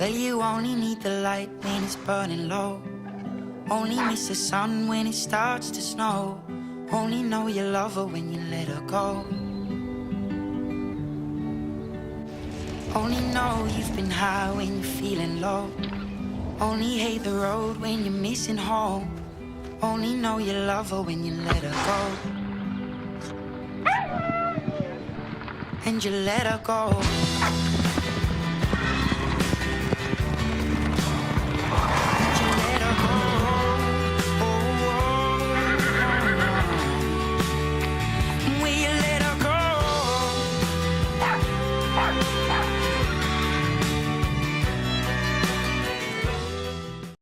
Well, you only need the light when it's burning low. Only miss the sun when it starts to snow. Only know you love her when you let her go. Only know you've been high when you're feeling low. Only hate the road when you're missing home. Only know you love her when you let her go. And you let her go.